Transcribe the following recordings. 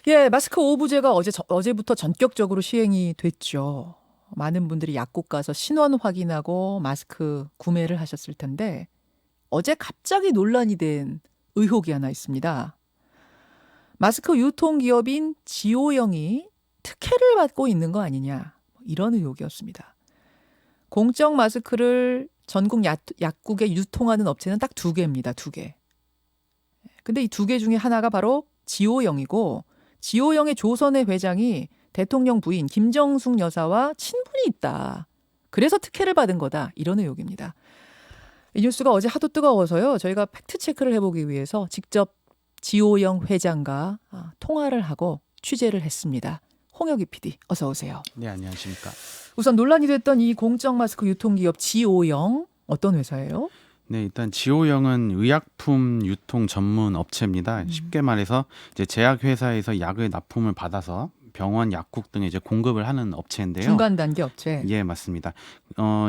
예, 마스크 오부제가 어제부터 전격적으로 시행이 됐죠. 많은 분들이 약국 가서 신원 확인하고 마스크 구매를 하셨을 텐데 어제 갑자기 논란이 된 의혹이 하나 있습니다. 마스크 유통기업인 지오영이 특혜를 받고 있는 거 아니냐, 이런 의혹이었습니다. 공적 마스크를 전국 약국에 유통하는 업체는 딱 두 개입니다. 두 개. 근데 이 두 개 중에 하나가 바로 지오영이고, 지오영의 조선의 회장이 대통령 부인 김정숙 여사와 친분이 있다. 그래서 특혜를 받은 거다. 이런 의혹입니다. 이 뉴스가 어제 하도 뜨거워서요. 저희가 팩트 체크를 해보기 위해서 직접 지오영 회장과 통화를 하고 취재를 했습니다. 홍혁이 PD, 어서 오세요. 네, 안녕하십니까. 우선 논란이 됐던 이 공적 마스크 유통기업 지오영, 어떤 회사예요? 네, 일단 지오영은 의약품 유통 전문 업체입니다. 쉽게 말해서 이제 제약회사에서 약을 납품을 받아서 병원, 약국 등에 이제 공급을 하는 업체인데요. 중간 단계 업체. 예, 맞습니다.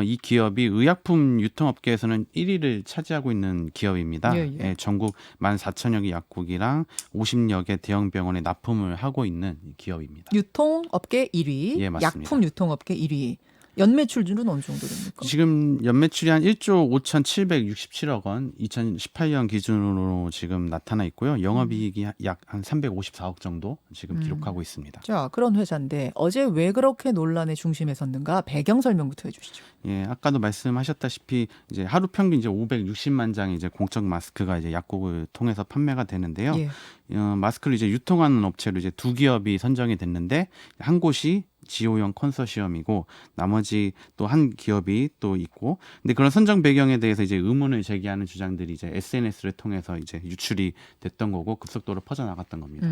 이 기업이 의약품 유통업계에서는 1위를 차지하고 있는 기업입니다. 예, 예. 예, 전국 14,000여 개 약국이랑 50여 개 대형 병원에 납품을 하고 있는 기업입니다. 유통업계 1위, 예, 맞습니다. 약품 유통업계 1위. 연매출률은 어느 정도 됩니까? 지금 연매출이 한 1조 5,767억 원, 2018년 기준으로 지금 나타나 있고요. 영업이익이 약 한 354억 정도 지금 기록하고 있습니다. 자, 그런 회사인데 어제 왜 그렇게 논란의 중심에 섰는가? 배경 설명부터 해주시죠. 예, 아까도 말씀하셨다시피 이제 하루 평균 이제 560만 장의 이제 공적 마스크가 이제 약국을 통해서 판매가 되는데요. 예. 마스크를 이제 유통하는 업체로 이제 두 기업이 선정이 됐는데 한 곳이 지오영 컨소시엄이고 나머지 또 한 기업이 또 있고, 근데 그런 선정 배경에 대해서 이제 의문을 제기하는 주장들이 이제 SNS를 통해서 이제 유출이 됐던 거고 급속도로 퍼져나갔던 겁니다.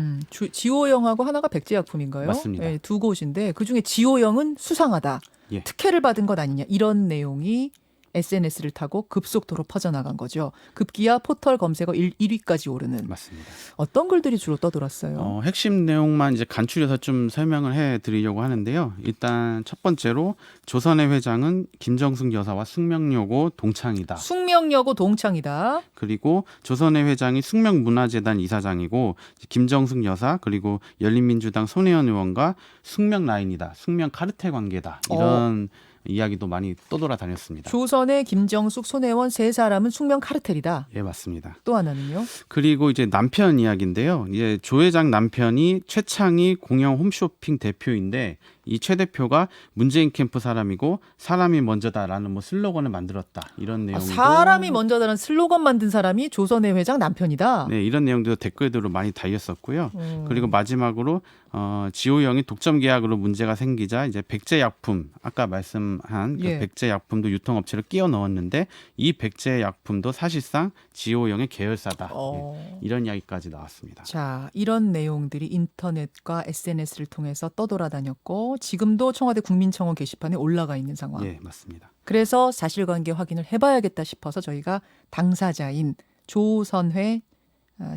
지오영하고 하나가 백제약품인가요? 맞습니다. 예, 두 곳인데 그중에 지오영은 수상하다. 예. 특혜를 받은 것 아니냐, 이런 내용이 SNS를 타고 급속도로 퍼져나간 거죠. 급기야 포털 검색어 1위까지 오르는. 맞습니다. 어떤 글들이 주로 떠돌았어요? 핵심 내용만 이제 간추려서 좀 설명을 해드리려고 하는데요. 일단 첫 번째로 조선의 회장은 김정숙 여사와 숙명여고 동창이다. 숙명여고 동창이다. 그리고 조선의 회장이 숙명문화재단 이사장이고 김정숙 여사 그리고 열린민주당 손혜원 의원과 숙명 라인이다. 숙명 카르텔 관계다. 이런 이야기도 많이 떠돌아다녔습니다. 조선의 김정숙, 손혜원 세 사람은 숙명 카르텔이다. 예, 맞습니다. 또 하나는요? 그리고 이제 남편 이야기인데요. 이제 조 회장 남편이 최창희 공영 홈쇼핑 대표인데 이 최 대표가 문재인 캠프 사람이고 사람이 먼저다라는 뭐 슬로건을 만들었다. 이런 내용도 사람이 먼저다는 슬로건 만든 사람이 조선의 회장 남편이다. 네, 이런 내용도 댓글들로 많이 달렸었고요. 그리고 마지막으로 지오영이 독점 계약으로 문제가 생기자 이제 백제약품 아까 말씀한 그 예. 백제약품도 유통업체를 끼워 넣었는데 이 백제약품도 사실상 지오영의 계열사다. 예, 이런 이야기까지 나왔습니다. 자, 이런 내용들이 인터넷과 SNS를 통해서 떠돌아다녔고 지금도 청와대 국민청원 게시판에 올라가 있는 상황. 예, 맞습니다. 그래서 사실관계 확인을 해봐야겠다 싶어서 저희가 당사자인 조선회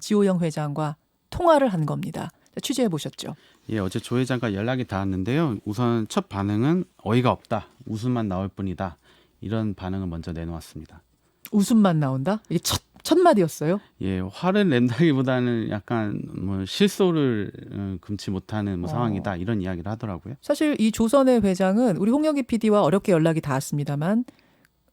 지오영 회장과 통화를 한 겁니다. 자, 취재해 보셨죠? 예, 어제 조 회장과 연락이 닿았는데요. 우선 첫 반응은 어이가 없다. 웃음만 나올 뿐이다. 이런 반응을 먼저 내놓았습니다. 웃음만 나온다? 이게 첫 마디였어요? 예, 화를 낸다기보다는 약간 뭐 실소를 금치 못하는 뭐 상황이다. 이런 이야기를 하더라고요. 사실 이 조선의 회장은 우리 홍영기 PD와 어렵게 연락이 닿았습니다만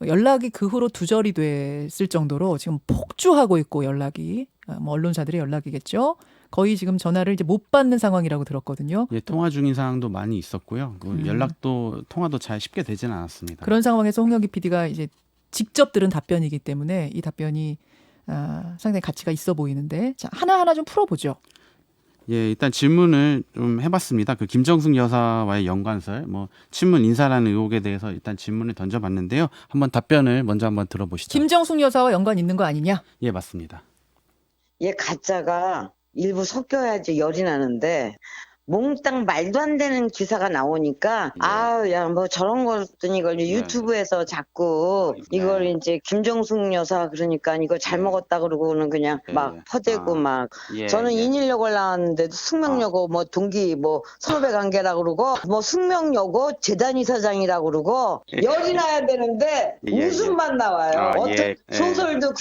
연락이 그 후로 두절이 됐을 정도로 지금 폭주하고 있고 연락이 뭐 언론사들의 연락이겠죠. 거의 지금 전화를 이제 못 받는 상황이라고 들었거든요. 예, 통화 중인 상황도 많이 있었고요. 연락도 통화도 잘 쉽게 되지는 않았습니다. 그런 상황에서 홍영기 PD가 이제 직접 들은 답변이기 때문에 이 답변이 상당히 가치가 있어 보이는데 자, 하나하나 좀 풀어보죠. 예, 일단 질문을 좀 해봤습니다. 그 김정숙 여사와의 연관설, 뭐 친문 인사라는 의혹에 대해서 일단 질문을 던져봤는데요. 한번 답변을 먼저 한번 들어보시죠. 김정숙 여사와 연관 있는 거 아니냐? 예, 맞습니다. 얘 가짜가 일부 섞여야지 열이 나는데 몽땅 말도 안 되는 기사가 나오니까 야 뭐 저런 것들이 이걸 유튜브에서 자꾸 이걸 이제 김정숙 여사 그러니까 이거 잘 먹었다 그러고는 그냥 막 퍼대고 막 저는 인일여고를 나왔는데도 숙명여고 뭐 동기 뭐 선후배 관계라 그러고 뭐 숙명여고 재단 이사장이라 그러고 열이 나야 되는데 웃음만 나와요. 어떤 소설도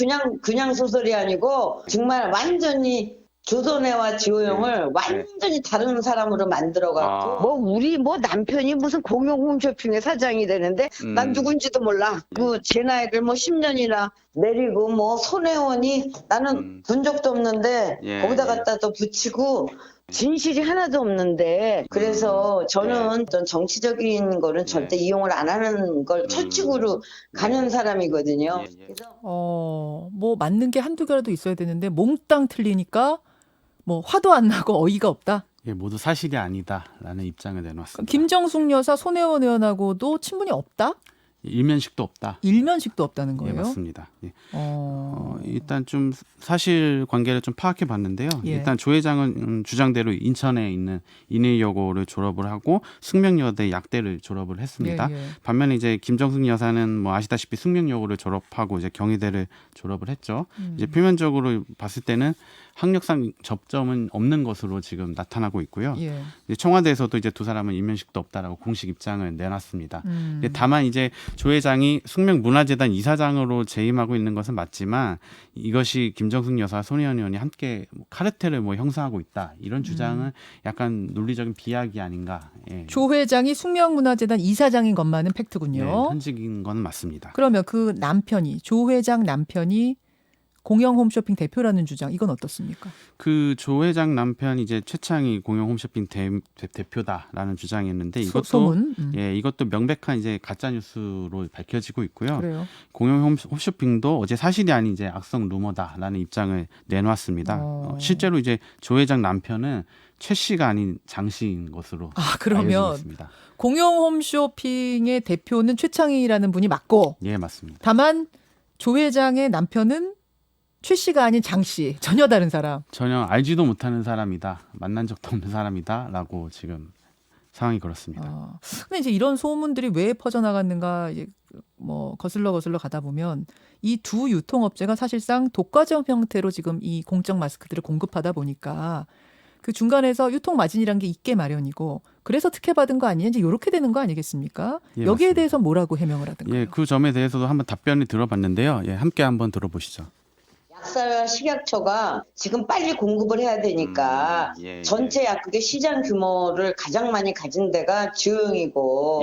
그냥 소설이 아니고 정말 완전히 조선해와 지호영을 완전히 다른 사람으로 만들어갖고 뭐 우리 뭐 남편이 무슨 공용 홈쇼핑의 사장이 되는데 난 누군지도 몰라. 그 제 나이를 뭐 10년이나 내리고 뭐 손혜원이 나는 본 적도 없는데 거기다 갖다 또 붙이고 진실이 하나도 없는데 그래서 저는 어떤 정치적인 거는 절대 이용을 안 하는 걸 철칙으로 가는 사람이거든요. 그래서 뭐 맞는 게 한두 개라도 있어야 되는데 몽땅 틀리니까 뭐 화도 안 나고 어이가 없다. 예, 모두 사실이 아니다라는 입장을 내놓았습니다. 김정숙 여사, 손혜원 의원하고도 친분이 없다? 일면식도 없다. 일면식도 없다는 거예요? 예, 맞습니다. 예. 일단 좀 사실 관계를 좀 파악해 봤는데요. 예. 일단 조 회장은 주장대로 인천에 있는 인일여고를 졸업을 하고 숙명여대 약대를 졸업을 했습니다. 예, 예. 반면에 이제 김정숙 여사는 뭐 아시다시피 숙명여고를 졸업하고 이제 경희대를 졸업을 했죠. 이제 표면적으로 봤을 때는 학력상 접점은 없는 것으로 지금 나타나고 있고요. 예. 이제 청와대에서도 이제 두 사람은 일면식도 없다라고 공식 입장을 내놨습니다. 다만 이제 조 회장이 숙명문화재단 이사장으로 재임하고 있는 것은 맞지만 이것이 김정숙 여사, 손혜원 의원이 함께 카르텔을 뭐 형성하고 있다 이런 주장은 약간 논리적인 비약이 아닌가. 예. 조 회장이 숙명문화재단 이사장인 것만은 팩트군요. 네, 현직인 건 맞습니다. 그러면 그 남편이 조 회장 남편이 공영 홈쇼핑 대표라는 주장 이건 어떻습니까? 그 조 회장 남편 이제 최창희 공영 홈쇼핑 대표다라는 주장이었는데 이것도 소문? 예, 이것도 명백한 이제 가짜 뉴스로 밝혀지고 있고요. 그래요. 공영 홈쇼핑도 어제 사실이 아닌 이제 악성 루머다라는 입장을 내놓았습니다. 실제로 이제 조 회장 남편은 최 씨가 아닌 장 씨인 것으로 그러면 알려지고 있습니다. 공영 홈쇼핑의 대표는 최창희라는 분이 맞고 예, 맞습니다. 다만 조 회장의 남편은 최 씨가 아닌 장 씨, 전혀 다른 사람. 전혀 알지도 못하는 사람이다, 만난 적도 없는 사람이다라고 지금 상황이 그렇습니다. 근데 이제 이런 소문들이 왜 퍼져나갔는가 이제 뭐 거슬러 가다 보면 이 두 유통업체가 사실상 독과점 형태로 지금 이 공적 마스크들을 공급하다 보니까 그 중간에서 유통 마진이란 게 있게 마련이고 그래서 특혜 받은 거 아니냐 이제 이렇게 되는 거 아니겠습니까? 예, 여기에 맞습니다. 대해서 뭐라고 해명을 하던가요? 예, 그 점에 대해서도 한번 답변을 들어봤는데요. 예, 함께 한번 들어보시죠. 약사와 식약처가 지금 빨리 공급을 해야 되니까 전체 약국의 시장 규모를 가장 많이 가진 데가 지호영이고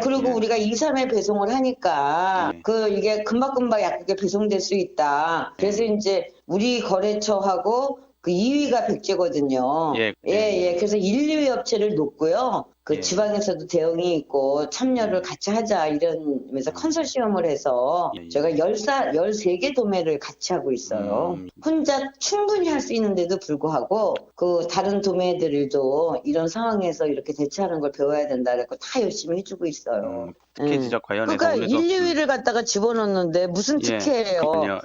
그리고 우리가 2, 3회 배송을 하니까 이게 금방금방 약국에 배송될 수 있다. 그래서 이제 우리 거래처하고 그 2위가 백제거든요. 그래서 1, 2위 업체를 놓고요. 그 지방에서도 대응이 있고 참여를 같이 하자 이러면서 컨소시엄을 해서 저희가 13개 도매를 같이 하고 있어요. 혼자 충분히 할 수 있는데도 불구하고 그 다른 도매들도 이런 상황에서 이렇게 대처하는 걸 배워야 된다 그래서 다 열심히 해주고 있어요. 특혜 지적 관련해서 그러니까 1, 2위를 갖다가 집어넣는데 무슨 특혜예요. 그렇군요.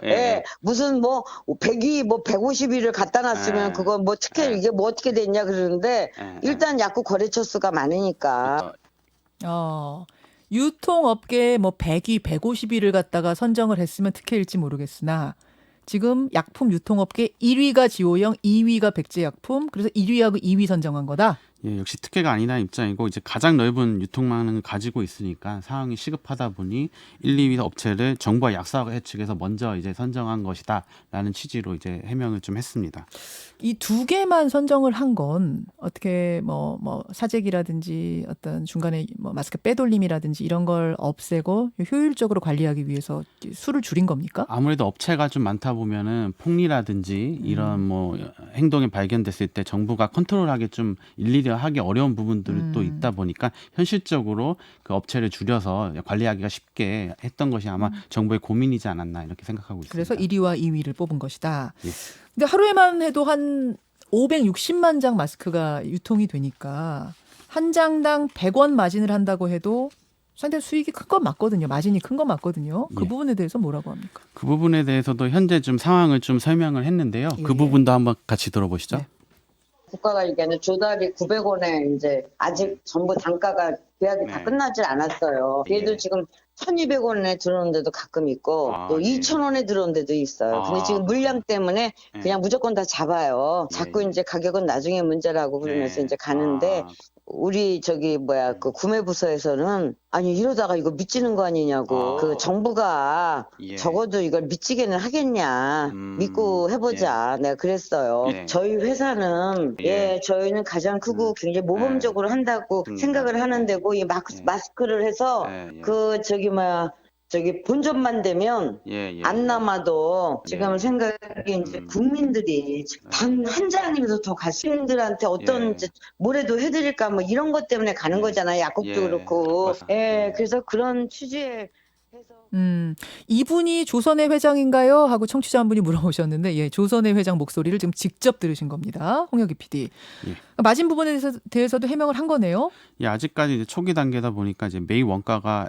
무슨 뭐 100위 뭐 150위를 갖다 놨으면 그거 뭐 특혜 이게 뭐 어떻게 됐냐 그러는데 일단 약국 거래처 수가 많으니까. 유통업계에 뭐 100위, 150위를 갖다가 선정을 했으면 특혜일지 모르겠으나 지금 약품 유통업계 1위가 지호영, 2위가 백제약품. 그래서 1위하고 2위 선정한 거다. 예, 역시 특혜가 아니라는 입장이고 이제 가장 넓은 유통망을 가지고 있으니까 상황이 시급하다 보니 1, 2위 업체를 정부와 약사회 측에서 먼저 이제 선정한 것이다라는 취지로 이제 해명을 좀 했습니다. 이 두 개만 선정을 한 건 어떻게 뭐 사재기라든지 어떤 중간에 뭐 마스크 빼돌림이라든지 이런 걸 없애고 효율적으로 관리하기 위해서 수를 줄인 겁니까? 아무래도 업체가 좀 많다 보면은 폭리라든지 이런 뭐 행동이 발견됐을 때 정부가 컨트롤하기 좀 일일이 하기 어려운 부분들이 또 있다 보니까 현실적으로 그 업체를 줄여서 관리하기가 쉽게 했던 것이 아마 정부의 고민이지 않았나 이렇게 생각하고 있습니다. 그래서 1위와 2위를 뽑은 것이다. 예. 근데 하루에만 해도 한 560만 장 마스크가 유통이 되니까 한 장당 100원 마진을 한다고 해도 상당히 수익이 큰 건 맞거든요. 마진이 큰 건 맞거든요. 그 예. 부분에 대해서 뭐라고 합니까? 그 부분에 대해서도 현재 좀 상황을 좀 설명을 했는데요. 예. 그 부분도 한번 같이 들어보시죠. 네. 국가가 얘기하는 조달이 900원에 이제 아직 전부 단가가 계약이 다 끝나질 않았어요. 그래도 지금 1,200원에 들어오는 데도 가끔 있고 또 2,000원에 들어오는 데도 있어요. 근데 지금 물량 때문에 그냥 무조건 다 잡아요. 자꾸 이제 가격은 나중에 문제라고 그러면서 이제 가는데 우리 그 구매부서에서는 아니 이러다가 이거 미치는 거 아니냐고 그 정부가 예. 적어도 이걸 미치게는 하겠냐 믿고 해보자 내가 그랬어요. 예. 저희 회사는 예. 저희는 가장 크고 굉장히 모범적으로 한다고 생각을 하는 데고 이 마스크를 해서 본전만 되면 안 남아도 지금 생각이 이제 국민들이 단 한 장이라도 더 시민들한테 어떤 뭐라도 해드릴까 뭐 이런 것 때문에 가는 거잖아요. 약국도 그렇고. 그래서 그런 취지에 해서. 이분이 조선의 회장인가요? 하고 청취자 한 분이 물어보셨는데, 조선의 회장 목소리를 지금 직접 들으신 겁니다. 홍혁이 PD. 맞은 부분에 대해서도 해명을 한 거네요. 아직까지 이제 초기 단계다 보니까 이제 매일 원가가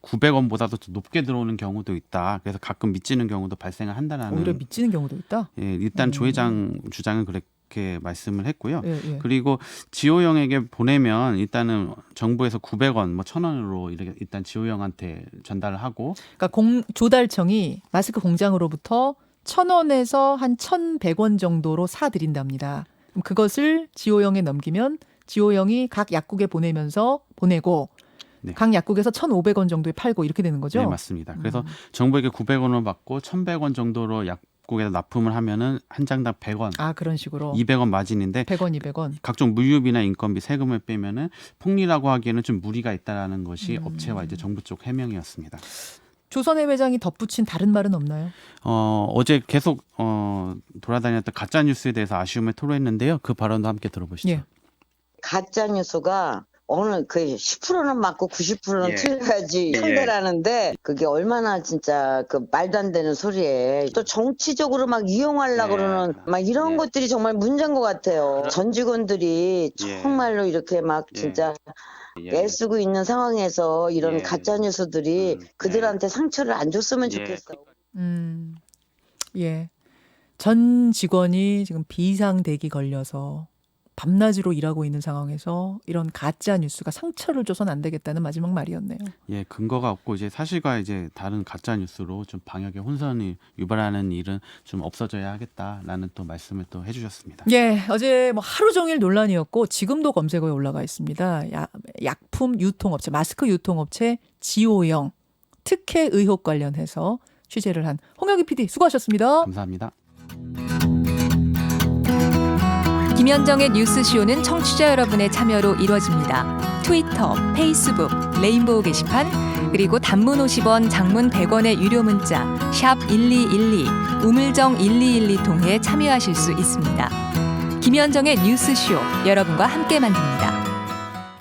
900원보다도 더 높게 들어오는 경우도 있다. 그래서 가끔 미치는 경우도 발생을 한다라는. 오히려 미치는 경우도 있다. 일단 조 회장 주장은 그렇게 말씀을 했고요. 예. 그리고 지호영에게 보내면 일단은 정부에서 900원, 뭐 1,000원으로 이렇게 일단 지호영한테 전달을 하고. 그러니까 조달청이 마스크 공장으로부터 1,000원에서 한 1,100원 정도로 사드린답니다. 그럼 그것을 지호영에 넘기면 지호영이 각 약국에 보내고 각 약국에서 1,500원 정도에 팔고 이렇게 되는 거죠? 네, 맞습니다. 그래서 정부에게 900원을 받고 1,100원 정도로 약국에다 납품을 하면은 한 장당 100원. 그런 식으로. 200원 마진인데 100원, 200원. 각종 물류비나 인건비, 세금을 빼면은 폭리라고 하기에는 좀 무리가 있다라는 것이 업체와 이제 정부 쪽 해명이었습니다. 조선의 회장이 덧붙인 다른 말은 없나요? 어제 계속 돌아다녔던 가짜 뉴스에 대해서 아쉬움을 토로했는데요. 그 발언도 함께 들어보시죠. 가짜 뉴스가 어느 10%는 맞고 90%는 틀려야지 현대라는데 그게 얼마나 진짜 말도 안 되는 소리에 또 정치적으로 막 이용하려고 그러는 막 이런 것들이 정말 문제인 것 같아요. 전 직원들이 정말로 이렇게 막 진짜 애쓰고 있는 상황에서 이런 가짜 뉴스들이 그들한테 상처를 안 줬으면 좋겠어. 전 직원이 지금 비상대기 걸려서 밤낮으로 일하고 있는 상황에서 이런 가짜 뉴스가 상처를 줘서는 안 되겠다는 마지막 말이었네요. 근거가 없고 이제 사실과 이제 다른 가짜 뉴스로 좀 방역에 혼선이 유발하는 일은 좀 없어져야 하겠다라는 또 말씀을 또 해주셨습니다. 어제 뭐 하루 종일 논란이었고 지금도 검색어에 올라가 있습니다. 약품 유통업체, 마스크 유통업체 지호영 특혜 의혹 관련해서 취재를 한 홍혁이 PD 수고하셨습니다. 감사합니다. 김현정의 뉴스쇼는 청취자 여러분의 참여로 이루어집니다. 트위터, 페이스북, 레인보우 게시판, 그리고 단문 50원, 장문 100원의 유료 문자 샵 1212, 우물정 1212 통해 참여하실 수 있습니다. 김현정의 뉴스쇼, 여러분과 함께 만듭니다.